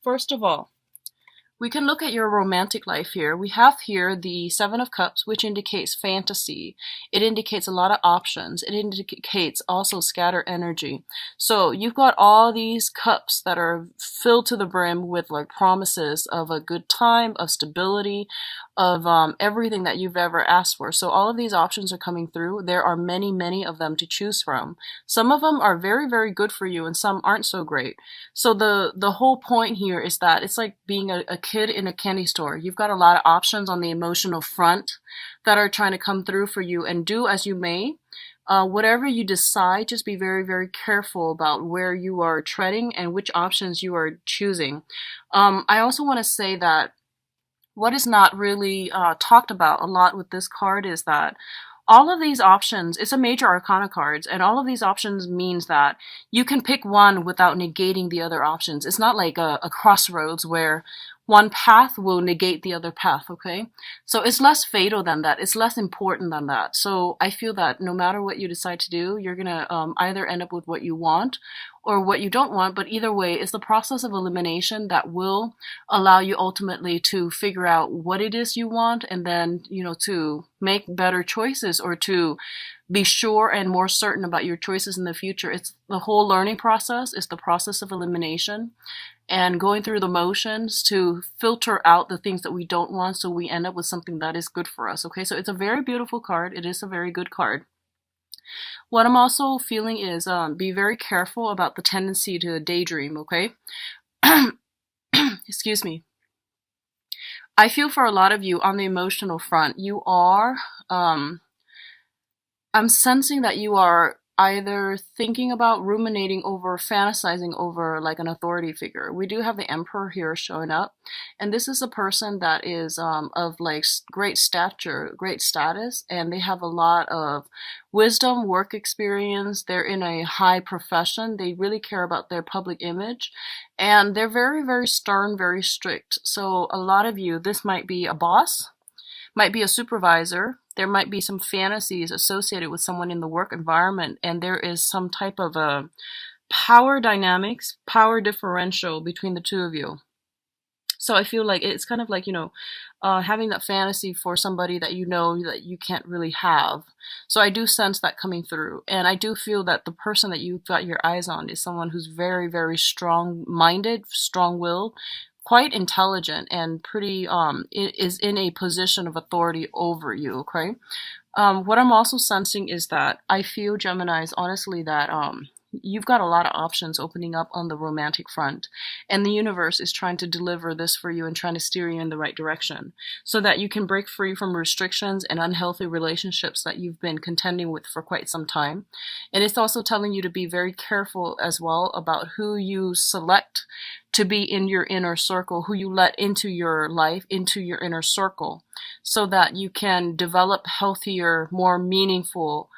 First of all, we can look at your romantic life here. We have here the Seven of Cups, which indicates fantasy. It indicates a lot of options. It indicates also scatter energy. So you've got all these cups that are filled to the brim with like promises of a good time, of stability, of everything that you've ever asked for. So all of these options are coming through. There are many, many of them to choose from. Some of them are very, very good for you and some aren't so great. So the whole point here is that it's like being a kid in a candy store. You've got a lot of options on the emotional front that are trying to come through for you, and do as you may. Whatever you decide, just be very, very careful about where you are treading and which options you are choosing. I also want to say that what is not really talked about a lot with this card is that all of these options, it's a major arcana cards, and all of these options means that you can pick one without negating the other options. It's not like a crossroads where one path will negate the other path, okay? So it's less fatal than that. It's less important than that. So I feel that no matter what you decide to do, you're gonna either end up with what you want or what you don't want, but either way, it's the process of elimination that will allow you ultimately to figure out what it is you want, and then, to make better choices or to be sure and more certain about your choices in the future. It's the whole learning process. It's the process of elimination and going through the motions to filter out the things that we don't want, so we end up with something that is good for us. Okay, so it's a very beautiful card. It is a very good card. What I'm also feeling is be very careful about the tendency to daydream, okay? Excuse me. I feel for a lot of you on the emotional front, you are, I'm sensing that you are either thinking about, ruminating over, fantasizing over like an authority figure. We do have the Emperor here showing up, and this is a person that is of like great stature, great status, and they have a lot of wisdom, work experience. They're in a high profession. They really care about their public image, and they're very, very stern, very strict. So a lot of you, this might be a boss, might be a supervisor. There might be some fantasies associated with someone in the work environment, and there is some type of a power dynamics, power differential between the two of you. So I feel like it's kind of like, having that fantasy for somebody that you know that you can't really have. So I do sense that coming through. And I do feel that the person that you've got your eyes on is someone who's very, very strong-minded, strong-willed, quite intelligent, and pretty is in a position of authority over you, okay? What I'm also sensing is that I feel, Geminis, honestly, that you've got a lot of options opening up on the romantic front, and the universe is trying to deliver this for you and trying to steer you in the right direction so that you can break free from restrictions and unhealthy relationships that you've been contending with for quite some time. And it's also telling you to be very careful as well about who you select to be in your inner circle, who you let into your life, into your inner circle, so that you can develop healthier, more meaningful,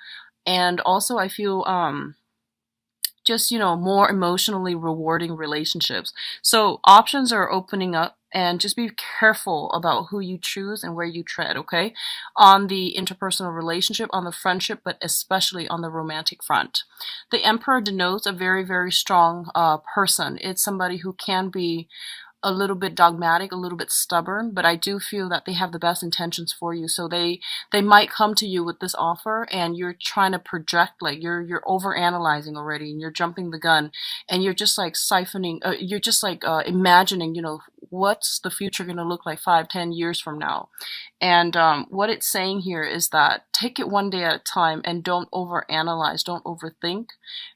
and also I feel just, more emotionally rewarding relationships. So options are opening up, and just be careful about who you choose and where you tread, okay? On the interpersonal relationship, on the friendship, but especially on the romantic front. The Emperor denotes a very, very strong person. It's somebody who can be a little bit dogmatic, a little bit stubborn, but I do feel that they have the best intentions for you. So they might come to you with this offer, and you're trying to project, like you're over analyzing already, and you're jumping the gun, and you're just like siphoning, you're just like imagining, what's the future going to look like 5-10 years from now. And what it's saying here is that take it one day at a time and don't overanalyze, don't overthink.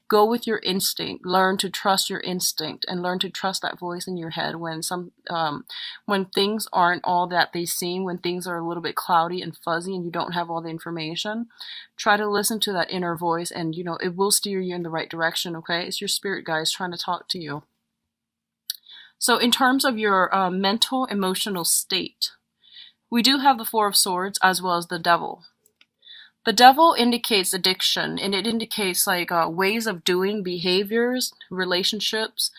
Go with your instinct. Learn to trust your instinct and learn to trust that voice in your head when things aren't all that they seem, when things are a little bit cloudy and fuzzy and you don't have all the information. Try to listen to that inner voice, and it will steer you in the right direction, okay? It's your spirit guides trying to talk to you. So in terms of your mental, emotional state, we do have the Four of Swords as well as the Devil. The Devil indicates addiction, and it indicates like ways of doing, behaviors, relationships,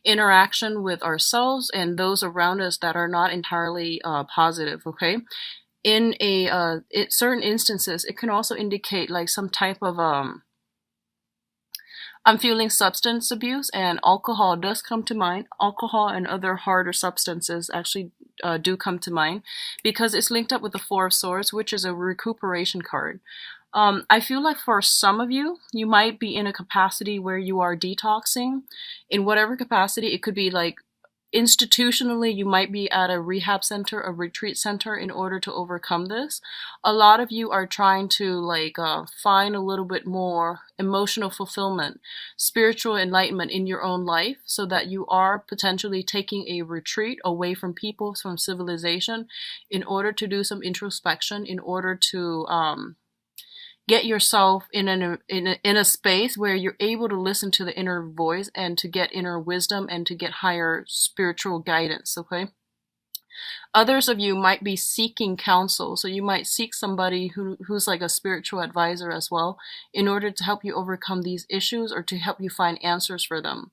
interaction with ourselves and those around us that are not entirely positive, okay? In certain instances, it can also indicate like some type of I'm feeling substance abuse, and alcohol does come to mind. Alcohol and other harder substances actually do come to mind because it's linked up with the Four of Swords, which is a recuperation card. I feel like for some of you, you might be in a capacity where you are detoxing in whatever capacity. It could be like institutionally, you might be at a rehab center, a retreat center in order to overcome this. A lot of you are trying to find a little bit more emotional fulfillment, spiritual enlightenment in your own life so that you are potentially taking a retreat away from people, from civilization, in order to do some introspection, in order to get yourself in a space where you're able to listen to the inner voice and to get inner wisdom and to get higher spiritual guidance. Okay. Others of you might be seeking counsel, so you might seek somebody who's like a spiritual advisor as well in order to help you overcome these issues or to help you find answers for them.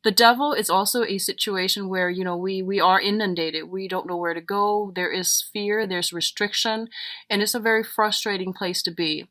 The devil is also a situation where, we are inundated. We don't know where to go. There is fear, there's restriction, and it's a very frustrating place to be.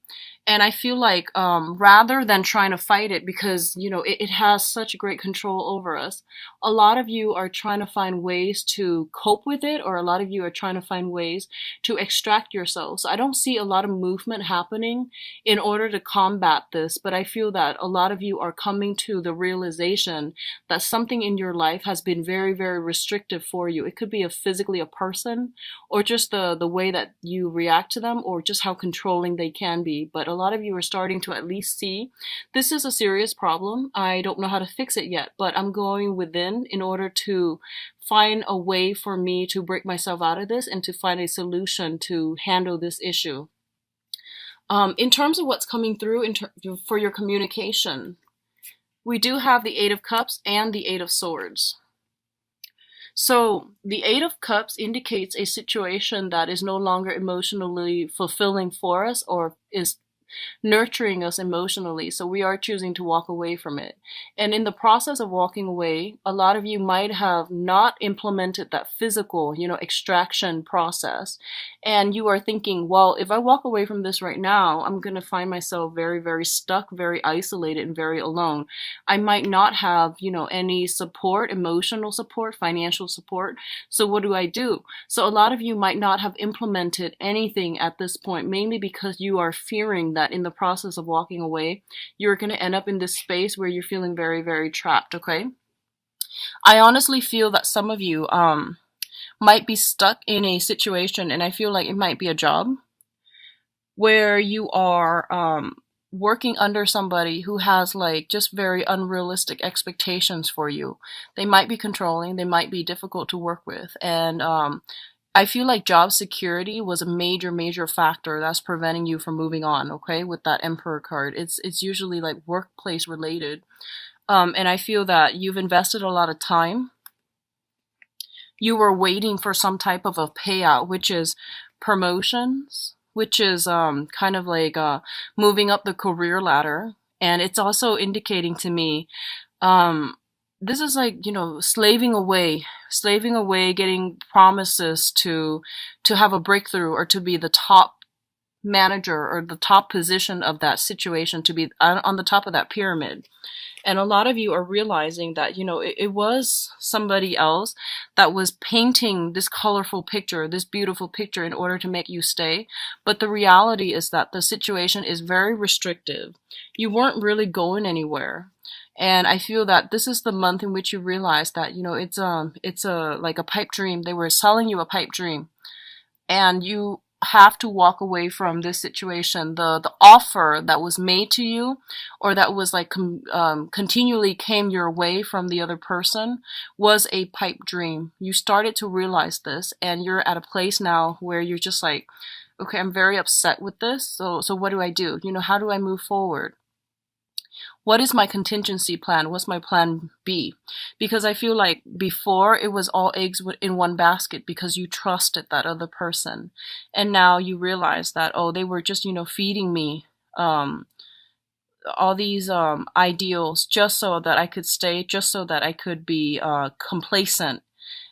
And I feel like rather than trying to fight it, because, it has such great control over us, a lot of you are trying to find ways to cope with it, or a lot of you are trying to find ways to extract yourselves. So I don't see a lot of movement happening in order to combat this, but I feel that a lot of you are coming to the realization that something in your life has been very, very restrictive for you. It could be physically a person, or just the way that you react to them, or just how controlling they can be. But a lot of you are starting to at least see this is a serious problem. I don't know how to fix it yet, but I'm going within in order to find a way for me to break myself out of this and to find a solution to handle this issue. In terms of what's coming through for your communication, we do have the Eight of Cups and the Eight of Swords. So the Eight of Cups indicates a situation that is no longer emotionally fulfilling for us or is nurturing us emotionally. So we are choosing to walk away from it. And in the process of walking away, a lot of you might have not implemented that physical, extraction process. And you are thinking, well, if I walk away from this right now, I'm going to find myself very, very stuck, very isolated, and very alone. I might not have, any support, emotional support, financial support. So what do? So a lot of you might not have implemented anything at this point, mainly because you are fearing that in the process of walking away, you're going to end up in this space where you're feeling very, very trapped. Okay. I honestly feel that some of you, might be stuck in a situation, and I feel like it might be a job where you are, working under somebody who has just very unrealistic expectations for you. They might be controlling, they might be difficult to work with, and I feel like job security was a major, major factor that's preventing you from moving on, okay, with that Emperor card. It's usually workplace related. And I feel that you've invested a lot of time. You were waiting for some type of a payout, which is promotions, which is kind of moving up the career ladder. And it's also indicating to me this is slaving away, getting promises to have a breakthrough or to be the top manager or the top position of that situation, to be on the top of that pyramid. And a lot of you are realizing that, it was somebody else that was painting this colorful picture, this beautiful picture in order to make you stay. But the reality is that the situation is very restrictive. You weren't really going anywhere. And I feel that this is the month in which you realize that, it's a pipe dream. They were selling you a pipe dream, and you have to walk away from this situation. The offer that was made to you, or that was continually came your way from the other person, was a pipe dream. You started to realize this, and you're at a place now where you're just like, okay, I'm very upset with this. So what do I do? How do I move forward? What is my contingency plan? What's my plan B? Because I feel like before it was all eggs in one basket because you trusted that other person. And now you realize that, oh, they were just, feeding me all these ideals just so that I could stay, just so that I could be complacent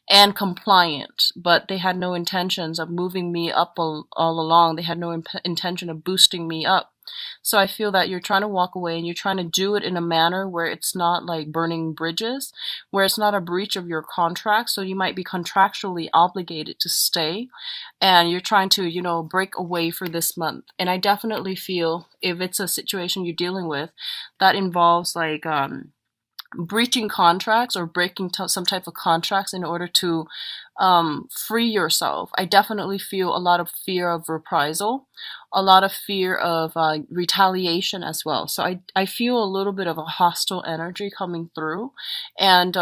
and compliant. But they had no intentions of moving me up all along. They had no intention of boosting me up. So I feel that you're trying to walk away and you're trying to do it in a manner where it's not like burning bridges, where it's not a breach of your contract. So you might be contractually obligated to stay and you're trying to, break away for this month. And I definitely feel if it's a situation you're dealing with that involves like, breaching contracts or breaking some type of contracts in order to free yourself. I definitely feel a lot of fear of reprisal, a lot of fear of retaliation as well. So I feel a little bit of a hostile energy coming through, and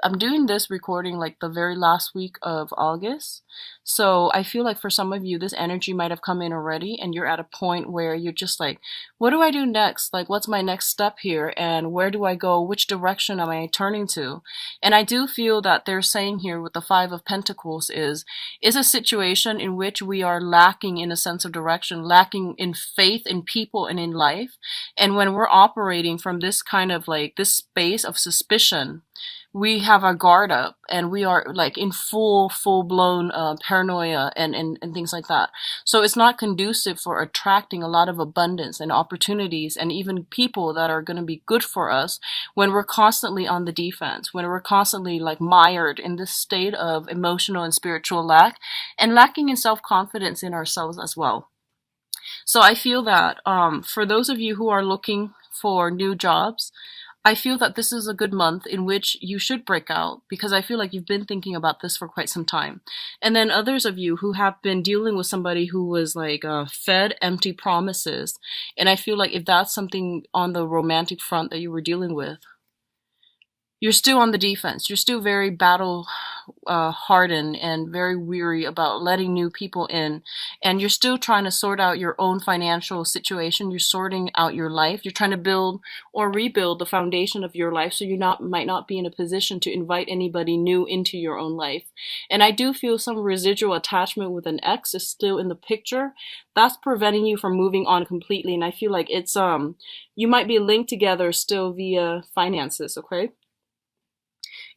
I'm doing this recording like the very last week of August. So I feel like for some of you, this energy might have come in already and you're at a point where you're just like, what do I do next? Like, what's my next step here? And where do I go? Which direction am I turning to? And I do feel that they're saying here with the Five of Pentacles is a situation in which we are lacking in a sense of direction, lacking in faith in people and in life. And when we're operating from this kind of like this space of suspicion, we have our guard up and we are like in full blown paranoia and things like that. So it's not conducive for attracting a lot of abundance and opportunities and even people that are going to be good for us when we're constantly on the defense, when we're constantly like mired in this state of emotional and spiritual lack and lacking in self-confidence in ourselves as well. So I feel that for those of you who are looking for new jobs, I feel that this is a good month in which you should break out because I feel like you've been thinking about this for quite some time. And then others of you who have been dealing with somebody who was like fed empty promises. And I feel like if that's something on the romantic front that you were dealing with, you're still on the defense. You're still very battle hardened and very weary about letting new people in. And you're still trying to sort out your own financial situation. You're sorting out your life. You're trying to build or rebuild the foundation of your life so you might not be in a position to invite anybody new into your own life. And I do feel some residual attachment with an ex is still in the picture. That's preventing you from moving on completely. And I feel like it's you might be linked together still via finances, okay?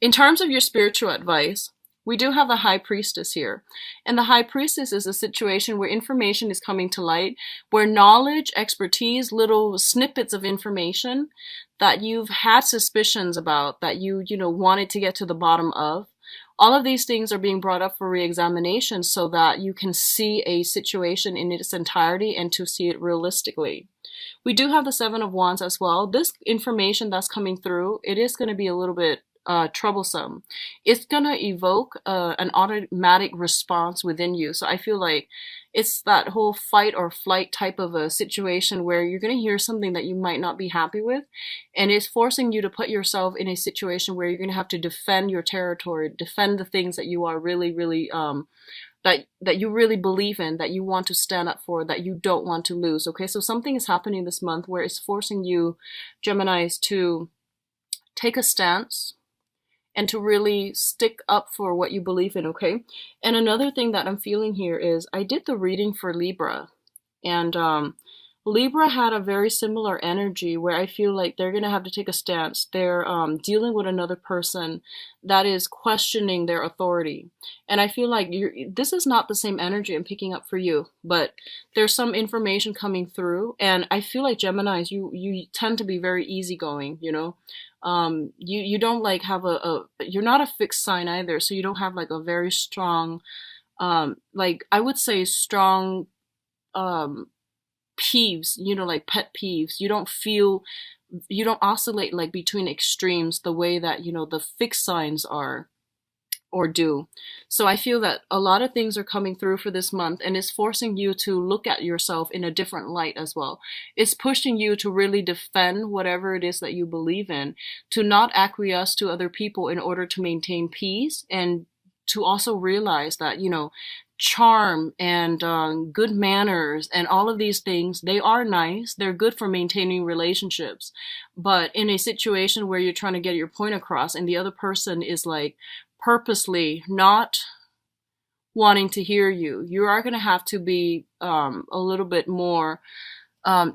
In terms of your spiritual advice, we do have the High Priestess here. And the High Priestess is a situation where information is coming to light, where knowledge, expertise, little snippets of information that you've had suspicions about, that you wanted to get to the bottom of, all of these things are being brought up for re-examination so that you can see a situation in its entirety and to see it realistically. We do have the Seven of Wands as well. This information that's coming through, it is going to be a little bit troublesome. It's gonna evoke an automatic response within you. So I feel like it's that whole fight or flight type of a situation where you're gonna hear something that you might not be happy with, and it's forcing you to put yourself in a situation where you're gonna have to defend your territory, defend the things that you are really that you really believe in, that you want to stand up for, that you don't want to lose. Okay, so something is happening this month where it's forcing you, Geminis, to take a stance and to really stick up for what you believe in, okay? And another thing that I'm feeling here is I did the reading for Libra, and Libra had a very similar energy where I feel like they're going to have to take a stance. They're dealing with another person that is questioning their authority. And I feel like this is not the same energy I'm picking up for you, but there's some information coming through. And I feel like Geminis, you tend to be very easygoing, you know? You don't like have you're not a fixed sign either. So you don't have like a very strong, like I would say strong, peeves, like pet peeves. You don't oscillate like between extremes the way that, the fixed signs are or do. So I feel that a lot of things are coming through for this month, and it's forcing you to look at yourself in a different light as well. It's pushing you to really defend whatever it is that you believe in, to not acquiesce to other people in order to maintain peace, and to also realize that, charm and good manners and all of these things, they are nice. They're good for maintaining relationships. But in a situation where you're trying to get your point across and the other person is like purposely not wanting to hear you, you are going to have to be a little bit more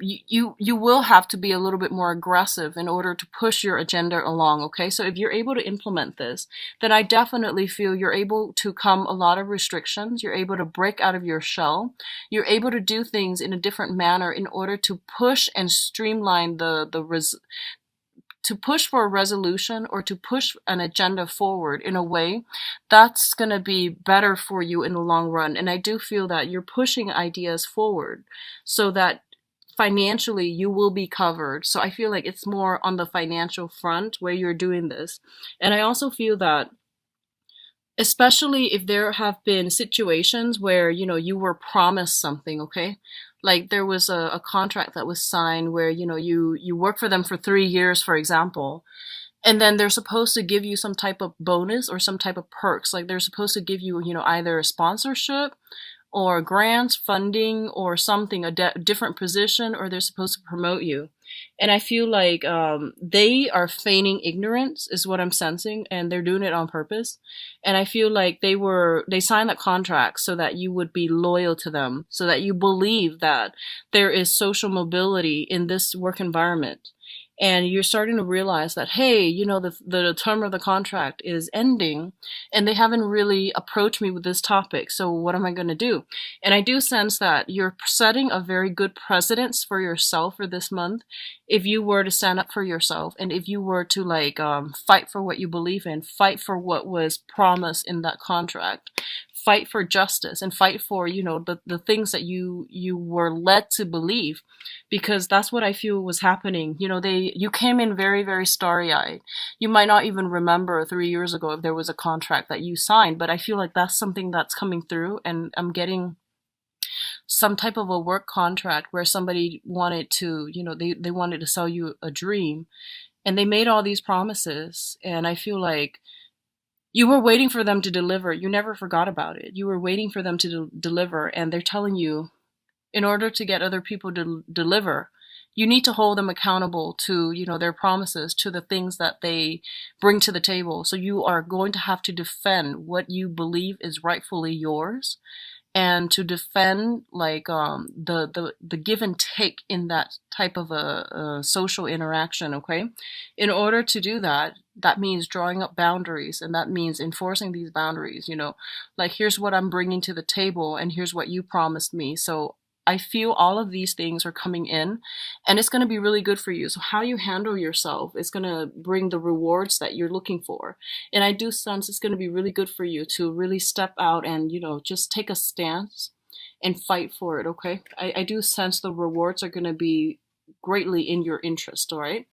you will have to be a little bit more aggressive in order to push your agenda along. Okay, so if you're able to implement this, then I definitely feel you're able to come a lot of restrictions. You're able to break out of your shell. You're able to do things in a different manner in order to push and streamline to push for a resolution or to push an agenda forward in a way that's going to be better for you in the long run. And I do feel that you're pushing ideas forward so that financially you will be covered. So I feel like it's more on the financial front where you're doing this. And I also feel that especially if there have been situations where you were promised something, okay, like there was a contract that was signed where you work for them for 3 years, for example, and then they're supposed to give you some type of bonus or some type of perks. Like they're supposed to give you either a sponsorship or grants, funding, or something, a different position, or they're supposed to promote you. And I feel like they are feigning ignorance, is what I'm sensing, and they're doing it on purpose. And I feel like they signed that contract so that you would be loyal to them, so that you believe that there is social mobility in this work environment. And you're starting to realize that, hey, the term of the contract is ending and they haven't really approached me with this topic. So what am I going to do? And I do sense that you're setting a very good precedence for yourself for this month. If you were to stand up for yourself and if you were to fight for what you believe in, fight for what was promised in that contract, fight for justice and fight for, the things that you were led to believe, because that's what I feel was happening. You came in very, very starry-eyed. You might not even remember 3 years ago if there was a contract that you signed, but I feel like that's something that's coming through, and I'm getting some type of a work contract where somebody wanted to, they wanted to sell you a dream, and they made all these promises, and I feel like you were waiting for them to deliver. You never forgot about it. You were waiting for them to deliver, and they're telling you, in order to get other people to deliver, you need to hold them accountable to, their promises, to the things that they bring to the table. So you are going to have to defend what you believe is rightfully yours, and to defend the give and take in that type of a social interaction. Okay, in order to do that, that means drawing up boundaries, and that means enforcing these boundaries. Like, here's what I'm bringing to the table and here's what you promised me. So I feel all of these things are coming in, and it's going to be really good for you. So how you handle yourself is going to bring the rewards that you're looking for. And I do sense it's going to be really good for you to really step out and, just take a stance and fight for it. Okay. I do sense the rewards are going to be greatly in your interest. All right.